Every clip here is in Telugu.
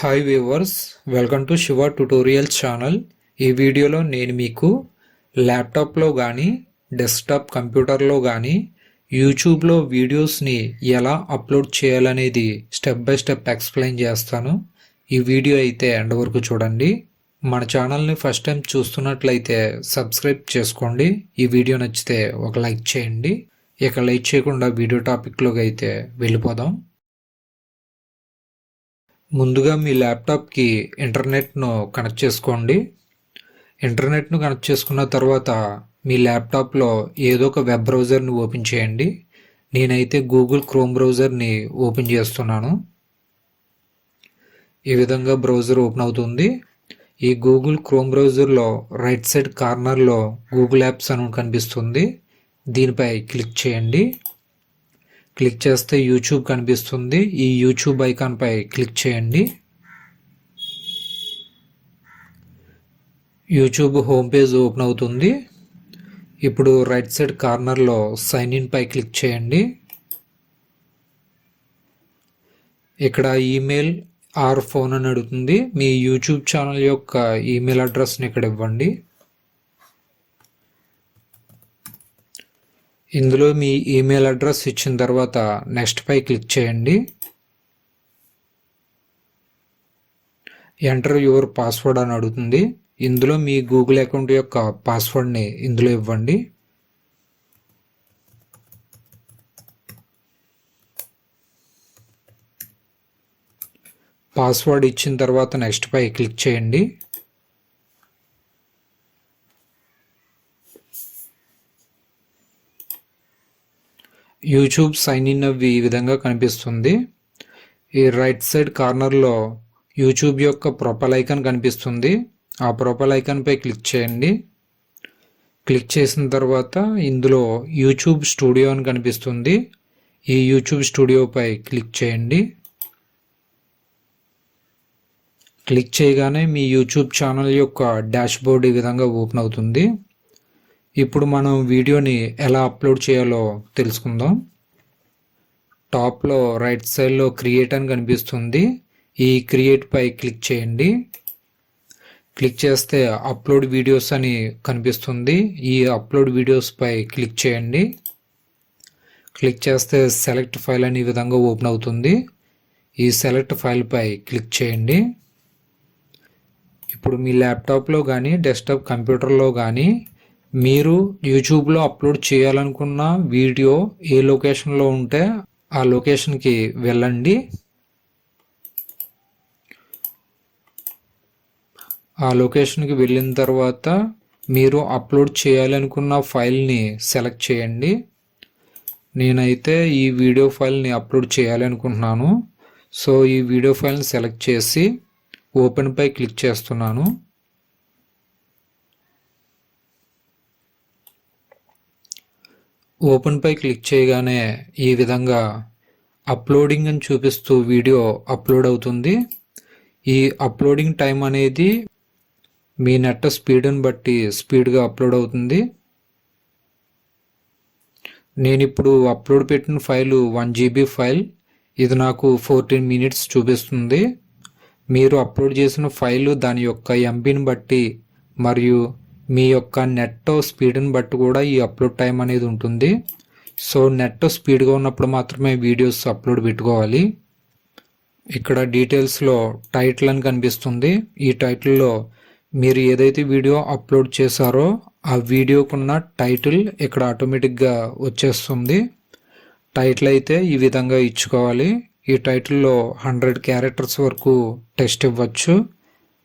Hi viewers, welcome to Shiva tutorials channel. ఈ వీడియోలో నేను మీకు ల్యాప్టాప్లో కానీ డెస్క్టాప్ కంప్యూటర్లో కానీ యూట్యూబ్లో వీడియోస్ని ఎలా అప్లోడ్ చేయాలనేది స్టెప్ బై స్టెప్ ఎక్స్ప్లెయిన్ చేస్తాను. ఈ వీడియో అయితే ఎండ్ వరకు చూడండి. మన ఛానల్ని ఫస్ట్ టైం చూస్తున్నట్లయితే సబ్స్క్రైబ్ చేసుకోండి. ఈ వీడియో నచ్చితే ఒక లైక్ చేయండి. ఇక లైక్ చేయకుండా వీడియో టాపిక్లోకి అయితే వెళ్ళిపోదాం. ముందుగా మీ ల్యాప్టాప్కి ఇంటర్నెట్ను కనెక్ట్ చేసుకోండి. ఇంటర్నెట్ను కనెక్ట్ చేసుకున్న తర్వాత మీ ల్యాప్టాప్లో ఏదో ఒక వెబ్ బ్రౌజర్ని ఓపెన్ చేయండి. నేనైతే గూగుల్ క్రోమ్ బ్రౌజర్ని ఓపెన్ చేస్తున్నాను. ఈ విధంగా బ్రౌజర్ ఓపెన్ అవుతుంది. ఈ గూగుల్ క్రోమ్ బ్రౌజర్లో రైట్ సైడ్ కార్నర్లో గూగుల్ యాప్స్ అని కనిపిస్తుంది. దీనిపై క్లిక్ చేయండి. క్లిక్ చేస్తే యూట్యూబ్ కనిపిస్తుంది. ఈ యూట్యూబ్ ఐకాన్ పై క్లిక్ చేయండి. యూట్యూబ్ హోమ్ పేజ్ ఓపెన్ అవుతుంది. ఇప్పుడు రైట్ సైడ్ కార్నర్లో సైన్ ఇన్ పై క్లిక్ చేయండి. ఇక్కడ ఈమెయిల్ ఆర్ ఫోన్ అని అడుగుతుంది. మీ యూట్యూబ్ ఛానల్ యొక్క ఈమెయిల్ అడ్రస్ని ఇక్కడ ఇవ్వండి. ఇందులో మీ ఈమెయిల్ అడ్రస్ ఇచ్చిన తర్వాత నెక్స్ట్ పై క్లిక్ చేయండి. ఎంటర్ యువర్ పాస్వర్డ్ అని అడుగుతుంది. ఇందులో మీ గూగుల్ అకౌంట్ యొక్క పాస్వర్డ్ని ఇందులో ఇవ్వండి. పాస్వర్డ్ ఇచ్చిన తర్వాత నెక్స్ట్ పై క్లిక్ చేయండి. యూట్యూబ్ సైన్ ఇన్ అవి ఈ విధంగా కనిపిస్తుంది. ఈ రైట్ సైడ్ కార్నర్లో యూట్యూబ్ యొక్క ప్రొఫైల్ ఐకాన్ కనిపిస్తుంది. ఆ ప్రొఫైల్ ఐకాన్పై క్లిక్ చేయండి. క్లిక్ చేసిన తర్వాత ఇందులో యూట్యూబ్ స్టూడియో అని కనిపిస్తుంది. ఈ యూట్యూబ్ స్టూడియోపై క్లిక్ చేయండి. క్లిక్ చేయగానే మీ యూట్యూబ్ ఛానల్ యొక్క డాష్బోర్డ్ ఈ విధంగా ఓపెన్ అవుతుంది. ఇప్పుడు మనం వీడియోని ఎలా అప్లోడ్ చేయాలో తెలుసుకుందాం. టాప్లో రైట్ సైడ్లో క్రియేట్ అని కనిపిస్తుంది. ఈ క్రియేట్ పై క్లిక్ చేయండి. క్లిక్ చేస్తే అప్లోడ్ వీడియోస్ అని కనిపిస్తుంది. ఈ అప్లోడ్ వీడియోస్ పై క్లిక్ చేయండి. క్లిక్ చేస్తే సెలెక్ట్ ఫైల్ అని ఈ విధంగా ఓపెన్ అవుతుంది. ఈ సెలెక్ట్ ఫైల్ పై క్లిక్ చేయండి. ఇప్పుడు మీ ల్యాప్టాప్లో కానీ డెస్క్టాప్ కంప్యూటర్లో కానీ మీరు యూట్యూబ్లో అప్లోడ్ చేయాలనుకున్న వీడియో ఏ లొకేషన్లో ఉంటే ఆ లొకేషన్కి వెళ్ళండి. ఆ లొకేషన్కి వెళ్ళిన తర్వాత మీరు అప్లోడ్ చేయాలనుకున్న ఫైల్ని సెలెక్ట్ చేయండి. నేనైతే ఈ వీడియో ఫైల్ని అప్లోడ్ చేయాలనుకుంటున్నాను. సో ఈ వీడియో ఫైల్ని సెలెక్ట్ చేసి ఓపెన్ పై క్లిక్ చేస్తున్నాను. ఓపెన్ పై క్లిక్ చేయగానే ఈ విధంగా అప్లోడింగ్ అని చూపిస్తూ వీడియో అప్లోడ్ అవుతుంది. ఈ అప్లోడింగ్ టైం అనేది మీ నెట్ స్పీడ్ని బట్టి స్పీడ్గా అప్లోడ్ అవుతుంది. నేను ఇప్పుడు అప్లోడ్ పెట్టిన ఫైలు 1 GB ఫైల్. ఇది నాకు 14 minutes చూపిస్తుంది. మీరు అప్లోడ్ చేసిన ఫైలు దాని యొక్క ఎంబీని బట్టి మరియు మీ యొక్క నెట్ స్పీడ్ని బట్టి కూడా ఈ అప్లోడ్ టైం అనేది ఉంటుంది. సో నెట్ స్పీడ్గా ఉన్నప్పుడు మాత్రమే వీడియోస్ అప్లోడ్ పెట్టుకోవాలి. ఇక్కడ డీటెయిల్స్లో టైటిల్ అని కనిపిస్తుంది. ఈ టైటిల్లో మీరు ఏదైతే వీడియో అప్లోడ్ చేశారో ఆ వీడియోకున్న టైటిల్ ఇక్కడ ఆటోమేటిక్గా వచ్చేస్తుంది. టైటిల్ అయితే ఈ విధంగా ఇచ్చుకోవాలి. ఈ టైటిల్లో 100 characters వరకు టెక్స్ట్ ఇవ్వచ్చు.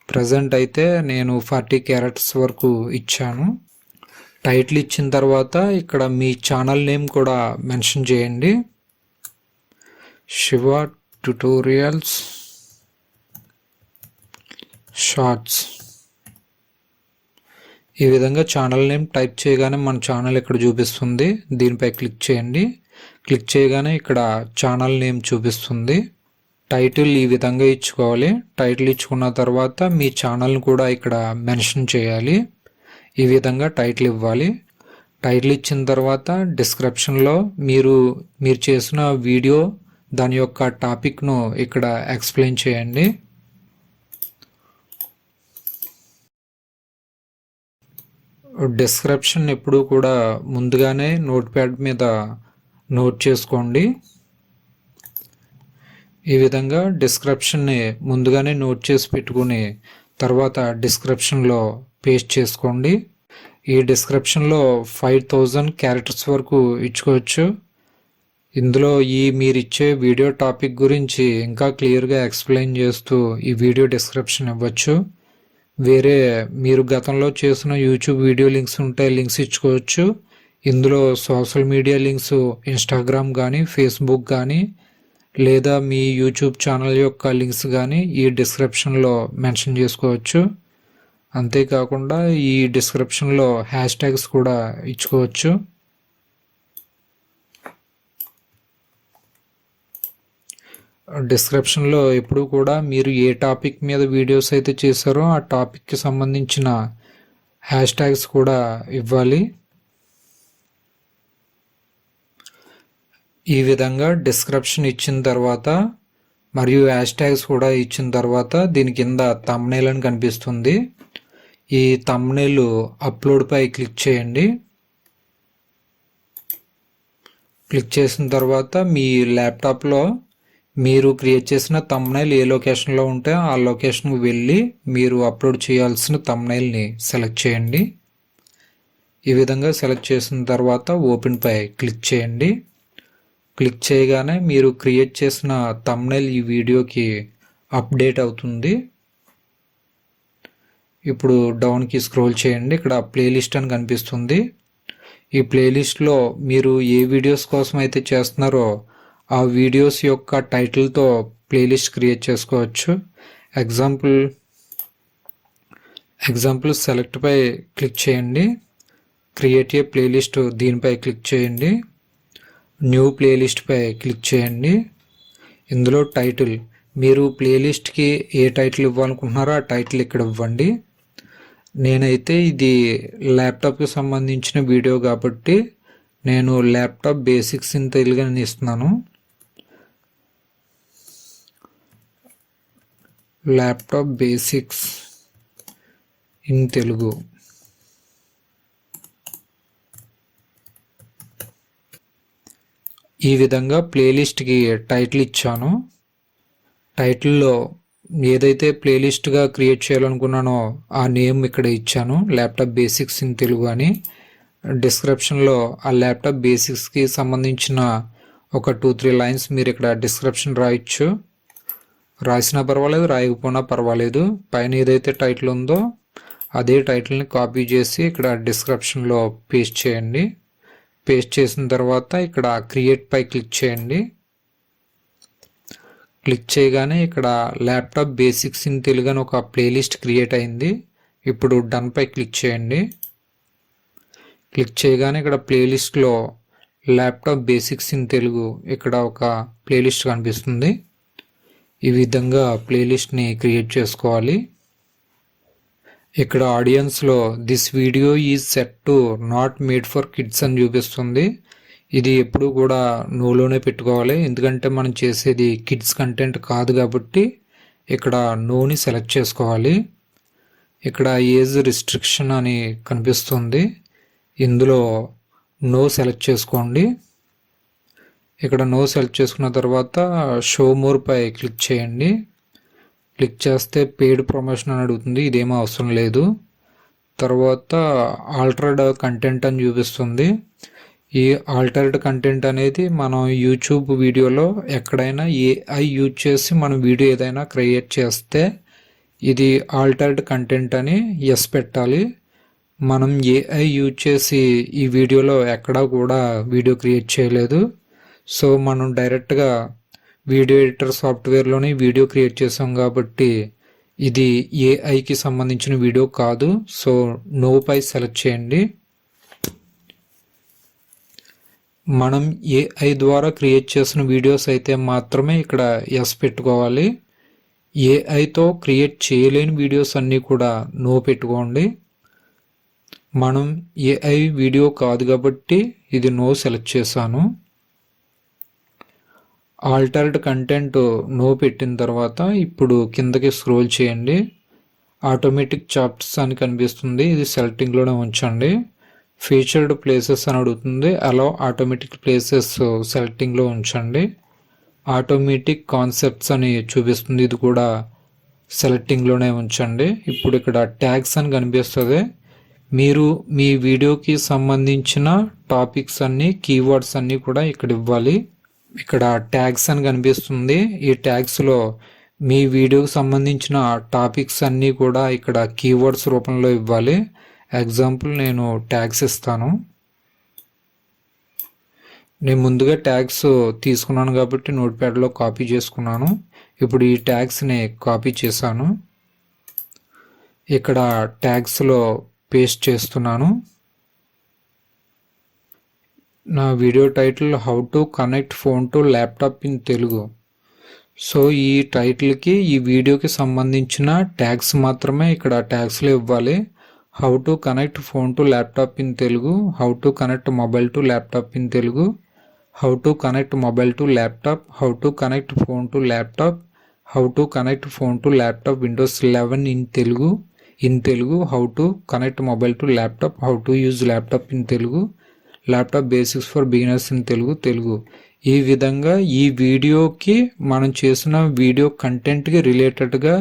ప్రజెంట్ అయితే నేను 40 characters వరకు ఇచ్చాను. టైటిల్ ఇచ్చిన తర్వాత ఇక్కడ మీ ఛానల్ నేమ్ కూడా మెన్షన్ చేయండి. Shiva tutorials shorts. ఈ విధంగా ఛానల్ నేమ్ టైప్ చేయగానే మన ఛానల్ ఇక్కడ చూపిస్తుంది. దీనిపై క్లిక్ చేయండి. క్లిక్ చేయగానే ఇక్కడ ఛానల్ నేమ్ చూపిస్తుంది. టైటిల్ ఈ విధంగా ఇచ్చుకోవాలి. టైటిల్ ఇచ్చుకున్న తర్వాత మీ ఛానల్ని కూడా ఇక్కడ మెన్షన్ చేయాలి. ఈ విధంగా టైటిల్ ఇవ్వాలి. టైటిల్ ఇచ్చిన తర్వాత డిస్క్రిప్షన్లో మీరు చేసిన వీడియో దాని యొక్క టాపిక్ను ఇక్కడ ఎక్స్ప్లెయిన్ చేయండి. డిస్క్రిప్షన్ ఎప్పుడూ కూడా ముందుగానే నోట్ ప్యాడ్ మీద నోట్ చేసుకోండి. ఈ విధంగా డిస్క్రిప్షన్ని ముందుగానే నోట్ చేసి పెట్టుకుని తర్వాత డిస్క్రిప్షన్లో పేస్ట్ చేసుకోండి. ఈ డిస్క్రిప్షన్లో 5000 క్యారెక్టర్స్ వరకు ఇచ్చుకోవచ్చు. ఇందులో మీరు ఇచ్చే వీడియో టాపిక్ గురించి ఇంకా క్లియర్గా ఎక్స్ప్లెయిన్ చేస్తూ ఈ వీడియో డిస్క్రిప్షన్ ఇవ్వచ్చు. వేరే మీరు గతంలో చేసిన యూట్యూబ్ వీడియో లింక్స్ ఉంటే లింక్స్ ఇచ్చుకోవచ్చు. ఇందులో సోషల్ మీడియా లింక్స్ ఇన్స్టాగ్రామ్ కానీ ఫేస్బుక్ కానీ లేదా మీ యూట్యూబ్ ఛానల్ యొక్క లింక్స్ కానీ ఈ డిస్క్రిప్షన్లో మెన్షన్ చేసుకోవచ్చు. అంతేకాకుండా ఈ డిస్క్రిప్షన్లో హ్యాష్ ట్యాగ్స్ కూడా ఇచ్చుకోవచ్చు. డిస్క్రిప్షన్లో ఎప్పుడు కూడా మీరు ఏ టాపిక్ మీద వీడియోస్ అయితే చేశారో ఆ టాపిక్కి సంబంధించిన హ్యాష్ ట్యాగ్స్ కూడా ఇవ్వాలి. ఈ విధంగా డిస్క్రిప్షన్ ఇచ్చిన తర్వాత మరియు హ్యాష్ ట్యాగ్స్ కూడా ఇచ్చిన తర్వాత దీని కింద థంబ్నెయిల్ అని కనిపిస్తుంది. ఈ థంబ్నెయిల్ అప్లోడ్పై క్లిక్ చేయండి. క్లిక్ చేసిన తర్వాత మీ ల్యాప్టాప్లో మీరు క్రియేట్ చేసిన థంబ్నెయిల్ ఏ లొకేషన్లో ఉంటే ఆ లొకేషన్కి వెళ్ళి మీరు అప్లోడ్ చేయాల్సిన థంబ్నెయిల్ని సెలెక్ట్ చేయండి. ఈ విధంగా సెలెక్ట్ చేసిన తర్వాత ఓపెన్పై క్లిక్ చేయండి. క్లిక్ చేయగానే మీరు క్రియేట్ చేసిన థంబ్నెయిల్ ఈ వీడియోకి అప్డేట్ అవుతుంది. ఇప్పుడు డౌన్కి స్క్రోల్ చేయండి. ఇక్కడ ప్లేలిస్ట్ అని కనిపిస్తుంది. ఈ ప్లేలిస్ట్లో మీరు ఏ వీడియోస్ కోసం అయితే చేస్తున్నారో ఆ వీడియోస్ యొక్క టైటిల్తో ప్లేలిస్ట్ క్రియేట్ చేసుకోవచ్చు. ఎగ్జాంపుల్ సెలెక్ట్పై క్లిక్ చేయండి. క్రియేట్ ఏ ప్లేలిస్ట్ దీనిపై క్లిక్ చేయండి. న్యూ ప్లేలిస్ట్పై క్లిక్ చేయండి. ఇందులో టైటిల్ మీరు ప్లేలిస్ట్కి ఏ టైటిల్ ఇవ్వాలనుకుంటున్నారో ఆ టైటిల్ ఇక్కడ ఇవ్వండి. నేనైతే ఇది ల్యాప్టాప్కి సంబంధించిన వీడియో కాబట్టి నేను ల్యాప్టాప్ బేసిక్స్ ఇన్ తెలుగు అని ఇస్తున్నాను. Laptop basics in Telugu. ఈ విధంగా ప్లేలిస్ట్కి టైటిల్ ఇచ్చాను. టైటిల్లో ఏదైతే ప్లేలిస్ట్గా క్రియేట్ చేయాలనుకున్నానో ఆ నేమ్ ఇక్కడ ఇచ్చాను, ల్యాప్టాప్ బేసిక్స్ ఇన్ తెలుగు అని. డిస్క్రిప్షన్లో ఆ ల్యాప్టాప్ బేసిక్స్కి సంబంధించిన ఒక 2-3 లైన్స్ మీరు ఇక్కడ డిస్క్రిప్షన్ రాయొచ్చు. రాసినా పర్వాలేదు, రాయకపోయినా పర్వాలేదు. పైన ఏదైతే టైటిల్ ఉందో అదే టైటిల్ని కాపీ చేసి ఇక్కడ డిస్క్రిప్షన్లో పేస్ట్ చేయండి. పేస్ట్ చేసిన తర్వాత ఇక్కడ క్రియేట్పై క్లిక్ చేయండి. క్లిక్ చేయగానే ఇక్కడ ల్యాప్టాప్ బేసిక్స్ ఇన్ తెలుగు అని ఒక ప్లేలిస్ట్ క్రియేట్ అయింది. ఇప్పుడు డన్పై క్లిక్ చేయండి. క్లిక్ చేయగానే ఇక్కడ ప్లేలిస్ట్లో ల్యాప్టాప్ బేసిక్స్ ఇన్ తెలుగు ఇక్కడ ఒక ప్లేలిస్ట్ కనిపిస్తుంది. ఈ విధంగా ప్లేలిస్ట్ని క్రియేట్ చేసుకోవాలి. ఇక్కడ ఆడియన్స్లో this video is set to not made for kids అని చూపిస్తుంది. ఇది ఎప్పుడు కూడా నోలోనే పెట్టుకోవాలి, ఎందుకంటే మనం చేసేది కిడ్స్ కంటెంట్ కాదు కాబట్టి ఇక్కడ నోని సెలెక్ట్ చేసుకోవాలి. ఇక్కడ ఏజ్ రిస్ట్రిక్షన్ అని కనిపిస్తుంది, ఇందులో నో సెలెక్ట్ చేసుకోండి. ఇక్కడ నో సెలెక్ట్ చేసుకున్న తర్వాత షో మోర్ పై క్లిక్ చేయండి. క్లిక్ చేస్తే పెయిడ్ ప్రమోషన్ అని అడుగుతుంది, ఇదేమీ అవసరం లేదు. తర్వాత ఆల్టర్డ్ కంటెంట్ అని చూపిస్తుంది. ఈ ఆల్టర్డ్ కంటెంట్ అనేది మనం యూట్యూబ్ వీడియోలో ఎక్కడైనా ఏఐ యూజ్ చేసి మనం వీడియో ఏదైనా క్రియేట్ చేస్తే ఇది ఆల్టర్డ్ కంటెంట్ అని ఎస్ పెట్టాలి. మనం ఏఐ యూజ్ చేసి ఈ వీడియోలో ఎక్కడా కూడా వీడియో క్రియేట్ చేయలేదు. సో మనం డైరెక్ట్గా వీడియో ఎడిటర్ సాఫ్ట్వేర్లోనే వీడియో క్రియేట్ చేసాం కాబట్టి ఇది ఏఐకి సంబంధించిన వీడియో కాదు. సో నో పై సెలెక్ట్ చేయండి. మనం ఏఐ ద్వారా క్రియేట్ చేసిన వీడియోస్ అయితే మాత్రమే ఇక్కడ ఎస్ పెట్టుకోవాలి. ఏఐతో క్రియేట్ చేయలేని వీడియోస్ అన్నీ కూడా నో పెట్టుకోండి. మనం ఏఐ వీడియో కాదు కాబట్టి ఇది నో సెలెక్ట్ చేశాను. ఆల్టర్డ్ కంటెంట్ నో పెట్టిన తర్వాత ఇప్పుడు కిందకి స్క్రోల్ చేయండి. ఆటోమేటిక్ చాప్టర్స్ అని కనిపిస్తుంది, ఇది సెలెక్టింగ్లోనే ఉంచండి. ఫీచర్డ్ ప్లేసెస్ అని అడుగుతుంది, అలో ఆటోమేటిక్ ప్లేసెస్ సెలెక్టింగ్లో ఉంచండి. ఆటోమేటిక్ కాన్సెప్ట్స్ అని చూపిస్తుంది, ఇది కూడా సెలెక్టింగ్లోనే ఉంచండి. ఇప్పుడు ఇక్కడ ట్యాగ్స్ అని కనిపిస్తుంది, మీరు మీ వీడియోకి సంబంధించిన టాపిక్స్ అన్నీ కీవర్డ్స్ అన్నీ కూడా ఇక్కడ ఇవ్వాలి. ఇక్కడ ట్యాగ్స్ అని కనిపిస్తుంది, ఈ ట్యాగ్స్లో మీ వీడియోకి సంబంధించిన టాపిక్స్ అన్నీ కూడా ఇక్కడ కీవర్డ్స్ రూపంలో ఇవ్వాలి. ఎగ్జాంపుల్ నేను ట్యాగ్స్ ఇస్తాను. నేను ముందుగా ట్యాగ్స్ తీసుకున్నాను కాబట్టి నోట్ప్యాడ్లో కాపీ చేసుకున్నాను. ఇప్పుడు ఈ ట్యాగ్స్ని కాపీ చేశాను, ఇక్కడ ట్యాగ్స్లో పేస్ట్ చేస్తున్నాను. నా video title how to connect phone to laptop in Telugu. So ఈ టైటిల్కి ఈ వీడియోకి సంబంధించిన ట్యాగ్స్ మాత్రమే ఇక్కడ ట్యాగ్స్లో ఇవ్వాలి. How to connect phone to laptop in Telugu, how to connect mobile to laptop in Telugu, how to connect mobile to laptop, how to connect phone to laptop, how to connect phone to laptop Windows 11 in Telugu, how to connect mobile to laptop, how to use laptop in Telugu, laptop basics for beginners in Telugu. ఈ విధంగా ఈ వీడియోకి మనం చేసిన వీడియో కంటెంట్కి రిలేటెడ్గా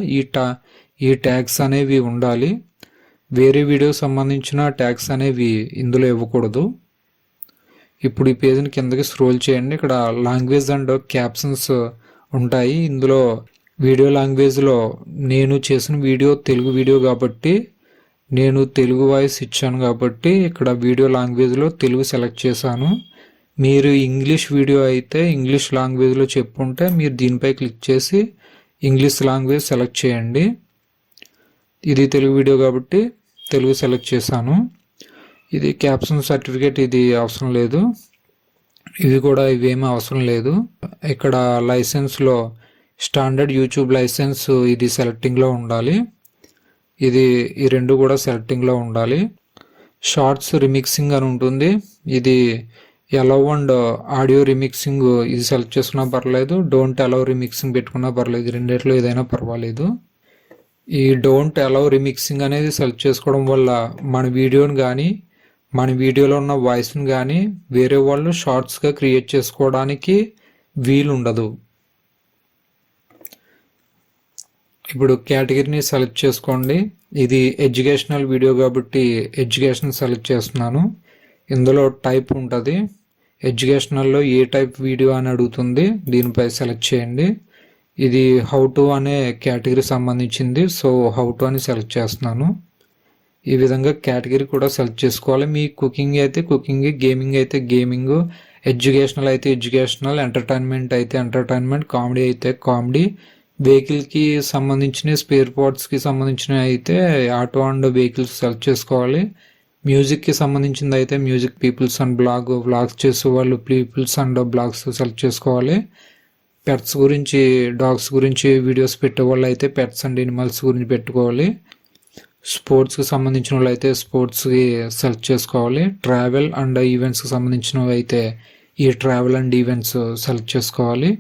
ఈ ట్యాగ్స్ అనేవి ఉండాలి. వేరే వీడియోకి సంబంధించిన ట్యాగ్స్ అనేవి ఇందులో ఇవ్వకూడదు. ఇప్పుడు ఈ పేజ్ని కిందకి స్క్రోల్ చేయండి, ఇక్కడ లాంగ్వేజ్ అండ్ క్యాప్షన్స్ ఉంటాయి. ఇందులో వీడియో లాంగ్వేజ్లో నేను చేసిన వీడియో తెలుగు వీడియో కాబట్టి నేను తెలుగు వాయిస్ ఇచ్చాను కాబట్టి ఇక్కడ వీడియో లాంగ్వేజ్లో తెలుగు సెలెక్ట్ చేశాను. మీరు ఇంగ్లీష్ వీడియో అయితే ఇంగ్లీష్ లాంగ్వేజ్లో చెప్పుంటే మీరు దీనిపై క్లిక్ చేసి ఇంగ్లీష్ లాంగ్వేజ్ సెలెక్ట్ చేయండి. ఇది తెలుగు వీడియో కాబట్టి తెలుగు సెలెక్ట్ చేశాను. ఇది క్యాప్షన్ సర్టిఫికేట్, ఇది అవసరం లేదు. ఇవేమీ అవసరం లేదు. ఇక్కడ లైసెన్స్లో స్టాండర్డ్ యూట్యూబ్ లైసెన్స్ ఇది సెలెక్టింగ్లో ఉండాలి. ఈ రెండు కూడా సెలెక్టింగ్లో ఉండాలి. షార్ట్స్ రిమిక్సింగ్ అని ఉంటుంది, ఇది అలౌ అండ్ ఆడియో రిమిక్సింగ్ ఇది సెలెక్ట్ చేసుకున్నా పర్లేదు, డోంట్ అలౌ రిమిక్సింగ్ పెట్టుకున్నా పర్లేదు, రెండిట్లో ఏదైనా పర్వాలేదు. ఈ డోంట్ అలౌ రిమిక్సింగ్ అనేది సెలెక్ట్ చేసుకోవడం వల్ల మన వీడియోని కానీ మన వీడియోలో ఉన్న వాయిస్ని కానీ వేరే వాళ్ళు షార్ట్స్గా క్రియేట్ చేసుకోవడానికి వీలుండదు. ఇప్పుడు కేటగిరీని సెలెక్ట్ చేసుకోండి, ఇది ఎడ్యుకేషనల్ వీడియో కాబట్టి ఎడ్యుకేషన్ సెలెక్ట్ చేస్తున్నాను. ఇందులో టైప్ ఉంటుంది, ఎడ్యుకేషనల్లో ఏ టైప్ వీడియో అని అడుగుతుంది, దీనిపై సెలెక్ట్ చేయండి. ఇది హౌ టు అనే కేటగిరీ సంబంధించింది, సో హౌ టు అని సెలెక్ట్ చేస్తున్నాను. ఈ విధంగా కేటగిరీ కూడా సెలెక్ట్ చేసుకోవాలి. మీ కుకింగ్ అయితే కుకింగ్, గేమింగ్ అయితే గేమింగ్, ఎడ్యుకేషనల్ అయితే ఎడ్యుకేషనల్, ఎంటర్టైన్మెంట్ అయితే ఎంటర్టైన్మెంట్, కామెడీ అయితే కామెడీ, వెహికల్కి సంబంధించిన స్పేర్ పార్ట్స్కి సంబంధించిన అయితే ఆటో అండ్ వెహికల్స్ సెలెక్ట్ చేసుకోవాలి. మ్యూజిక్కి సంబంధించింది అయితే మ్యూజిక్, పీపుల్స్ అండ్ వ్లాగ్స్ చేసే వాళ్ళు పీపుల్స్ అండ్ బ్లాగ్స్ సెలెక్ట్ చేసుకోవాలి. పెట్స్ గురించి, డాగ్స్ గురించి వీడియోస్ పెట్టే వాళ్ళు అయితే పెట్స్ అండ్ ఎనిమల్స్ గురించి పెట్టుకోవాలి. స్పోర్ట్స్కి సంబంధించిన వాళ్ళు అయితే స్పోర్ట్స్కి సెలెక్ట్ చేసుకోవాలి. ట్రావెల్ అండ్ ఈవెంట్స్కి సంబంధించినవి అయితే ఈ ట్రావెల్ అండ్ ఈవెంట్స్ సెలెక్ట్ చేసుకోవాలి.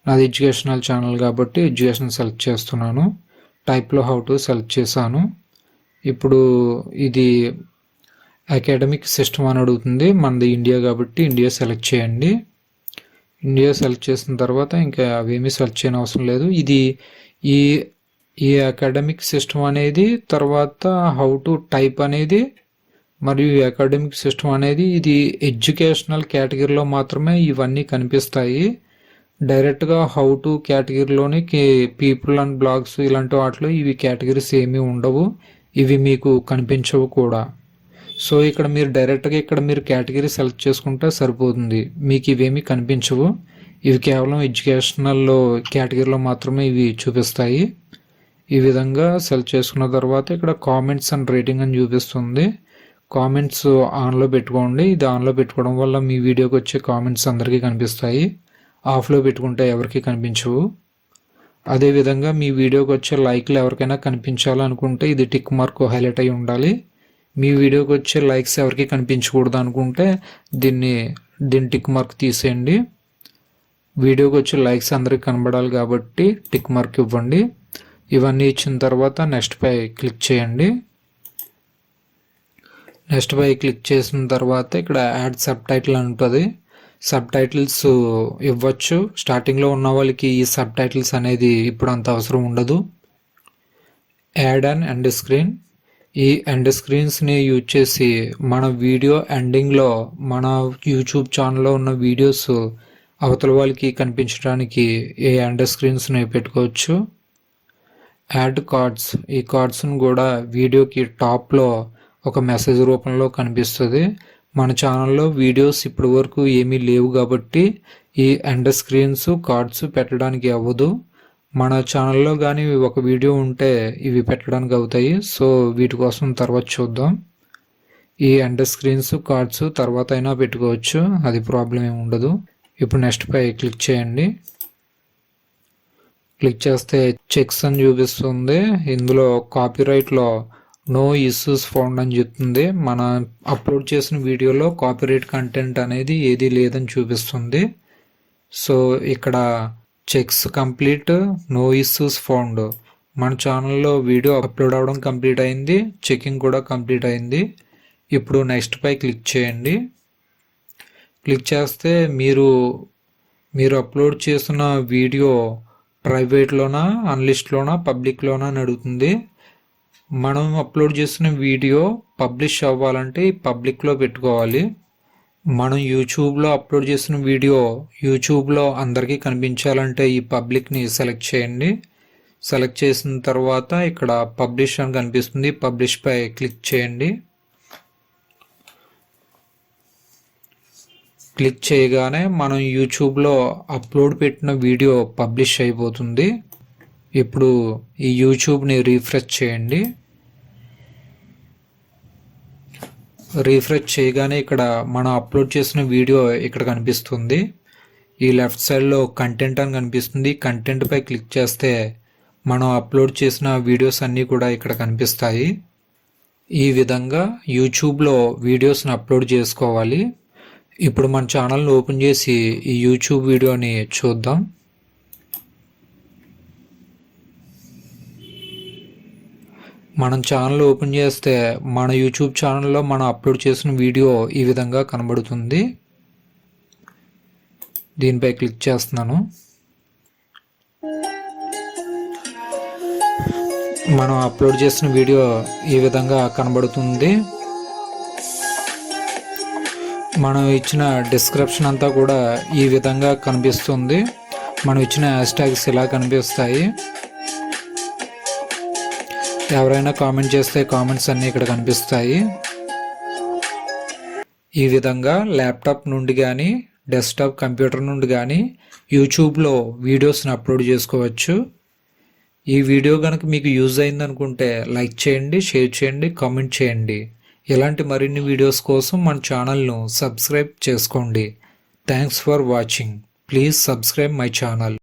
నాది ఎడ్యుకేషనల్ ఛానల్ కాబట్టి ఎడ్యుకేషన్ సెలెక్ట్ చేస్తున్నాను. టైప్లో హౌ టు సెలెక్ట్ చేశాను. ఇప్పుడు ఇది అకాడమిక్ సిస్టమ్ అని అడుగుతుంది, మనది ఇండియా కాబట్టి ఇండియా సెలెక్ట్ చేయండి. ఇండియా సెలెక్ట్ చేసిన తర్వాత ఇంకా అవేమీ సెలెక్ట్ చేయని అవసరం లేదు. ఇది ఈ అకాడమిక్ సిస్టమ్ అనేది, తర్వాత హౌ టు టైప్ అనేది మరియు అకాడమిక్ సిస్టమ్ అనేది ఇది ఎడ్యుకేషనల్ కేటగిరీలో మాత్రమే ఇవన్నీ కనిపిస్తాయి. డైరెక్ట్గా హౌ టు కేటగిరీలోని పీపుల్ అండ్ బ్లాగ్స్ ఇలాంటి వాటిలో ఇవి కేటగిరీస్ ఏమీ ఉండవు, ఇవి మీకు కనిపించవు కూడా. సో ఇక్కడ మీరు డైరెక్ట్గా ఇక్కడ మీరు కేటగిరీ సెలెక్ట్ చేసుకుంటే సరిపోతుంది, మీకు ఇవేమీ కనిపించవు. ఇవి కేవలం ఎడ్యుకేషనల్లో కేటగిరీలో మాత్రమే ఇవి చూపిస్తాయి. ఈ విధంగా సెలెక్ట్ చేసుకున్న తర్వాత ఇక్కడ కామెంట్స్ అండ్ రేటింగ్ అని చూపిస్తుంది. కామెంట్స్ ఆన్లో పెట్టుకోండి, ఇది ఆన్లో పెట్టుకోవడం వల్ల మీ వీడియోకి వచ్చే కామెంట్స్ అందరికీ కనిపిస్తాయి. ఆఫ్లో పెట్టుకుంటే ఎవరికి కనిపించవు. అదేవిధంగా మీ వీడియోకి వచ్చే లైక్లు ఎవరికైనా కనిపించాలనుకుంటే ఇది టిక్ మార్క్ హైలైట్ అయి ఉండాలి. మీ వీడియోకి వచ్చే లైక్స్ ఎవరికి కనిపించకూడదు అనుకుంటే దీన్ని టిక్ మార్క్ తీసేయండి. వీడియోకి వచ్చే లైక్స్ అందరికి కనబడాలి కాబట్టి టిక్ మార్క్ ఇవ్వండి. ఇవన్నీ ఇచ్చిన తర్వాత నెక్స్ట్ పై క్లిక్ చేయండి. నెక్స్ట్ పై క్లిక్ చేసిన తర్వాత ఇక్కడ యాడ్ సబ్ టైటిల్ అని ఉంటుంది. సబ్ టైటిల్స్ ఇవ్వచ్చు. స్టార్టింగ్లో ఉన్న వాళ్ళకి ఈ సబ్ టైటిల్స్ అనేది ఇప్పుడు అంత అవసరం ఉండదు. Add and end screen. ఈ ఎండ్ స్క్రీన్స్ని యూజ్ చేసి మన వీడియో ఎండింగ్లో మన యూట్యూబ్ ఛానల్లో ఉన్న వీడియోస్ అవతల వాళ్ళకి కనిపించడానికి ఈ ఎండ్ స్క్రీన్స్ని పెట్టుకోవచ్చు. Add cards. ఈ కార్డ్స్ని కూడా వీడియోకి టాప్లో ఒక మెసేజ్ రూపంలో కనిపిస్తుంది. మన ఛానల్లో వీడియోస్ ఇప్పటి వరకు ఏమీ లేవు కాబట్టి ఈ ఎండ్ స్క్రీన్స్ కార్డ్స్ పెట్టడానికి అవ్వదు. మన ఛానల్లో కానీ ఒక వీడియో ఉంటే ఇవి పెట్టడానికి అవుతాయి. సో వీటి కోసం తర్వాత చూద్దాం. ఈ ఎండ్ స్క్రీన్స్ కార్డ్స్ తర్వాత అయినా పెట్టుకోవచ్చు, అది ప్రాబ్లం ఏమి ఉండదు. ఇప్పుడు నెక్స్ట్ పై క్లిక్ చేయండి. క్లిక్ చేస్తే చెక్స్ అని చూపిస్తుంది. ఇందులో కాపీరైట్లో నో ఇష్యూస్ ఫౌండ్ అని చెప్తుంది. మన అప్లోడ్ చేసిన వీడియోలో కాపీరైట్ కంటెంట్ అనేది ఏది లేదని చూపిస్తుంది. సో ఇక్కడ checks complete, no issues found. మన ఛానల్లో వీడియో అప్లోడ్ అవ్వడం కంప్లీట్ అయింది, చెకింగ్ కూడా కంప్లీట్ అయింది. ఇప్పుడు నెక్స్ట్ పై క్లిక్ చేయండి. క్లిక్ చేస్తే మీరు అప్లోడ్ చేసిన వీడియో ప్రైవేట్లోనా, అన్లిస్ట్లోనా, పబ్లిక్లోనా అని అడుగుతుంది. మనం అప్లోడ్ చేసిన వీడియో పబ్లిష్ అవ్వాలంటే పబ్లిక్లో పెట్టుకోవాలి. మనం యూట్యూబ్లో అప్లోడ్ చేసిన వీడియో యూట్యూబ్లో అందరికీ కనిపించాలంటే ఈ పబ్లిక్ని సెలెక్ట్ చేయండి. సెలెక్ట్ చేసిన తర్వాత ఇక్కడ పబ్లిష్ అని కనిపిస్తుంది, పబ్లిష్ పై క్లిక్ చేయండి. క్లిక్ చేయగానే మనం యూట్యూబ్లో అప్లోడ్ పెట్టిన వీడియో పబ్లిష్ అయిపోతుంది. ఇప్పుడు ఈ యూట్యూబ్ని రీఫ్రెష్ చేయండి. రీఫ్రెష్ చేయగానే ఇక్కడ మనం అప్లోడ్ చేసిన వీడియో ఇక్కడ కనిపిస్తుంది. ఈ లెఫ్ట్ సైడ్లో కంటెంట్ అని కనిపిస్తుంది. కంటెంట్ పై క్లిక్ చేస్తే మనం అప్లోడ్ చేసిన వీడియోస్ అన్నీ కూడా ఇక్కడ కనిపిస్తాయి. ఈ విధంగా యూట్యూబ్లో వీడియోస్ని అప్లోడ్ చేసుకోవాలి. ఇప్పుడు మన ఛానల్ని ఓపెన్ చేసి ఈ యూట్యూబ్ వీడియోని చూద్దాం. మనం ఛానల్ ఓపెన్ చేస్తే మన యూట్యూబ్ ఛానల్లో మనం అప్లోడ్ చేసిన వీడియో ఈ విధంగా కనబడుతుంది. దీనిపై క్లిక్ చేస్తున్నాను. మనం అప్లోడ్ చేసిన వీడియో ఈ విధంగా కనబడుతుంది. మనం ఇచ్చిన డిస్క్రిప్షన్ అంతా కూడా ఈ విధంగా కనిపిస్తుంది. మనం ఇచ్చిన హ్యాష్ ట్యాగ్స్ ఇలా కనిపిస్తాయి. ఎవరైనా కామెంట్ చేస్తే కామెంట్స్ అన్నీ ఇక్కడ కనిపిస్తాయి. ఈ విధంగా ల్యాప్టాప్ నుండి కానీ డెస్క్టాప్ కంప్యూటర్ నుండి కానీ యూట్యూబ్లో వీడియోస్ని అప్లోడ్ చేసుకోవచ్చు. ఈ వీడియో కనుక మీకు యూజ్ అయిందనుకుంటే లైక్ చేయండి, షేర్ చేయండి, కామెంట్ చేయండి. ఇలాంటి మరిన్ని వీడియోస్ కోసం మన ఛానల్ను సబ్స్క్రైబ్ చేసుకోండి. Thanks for watching. Please subscribe my channel.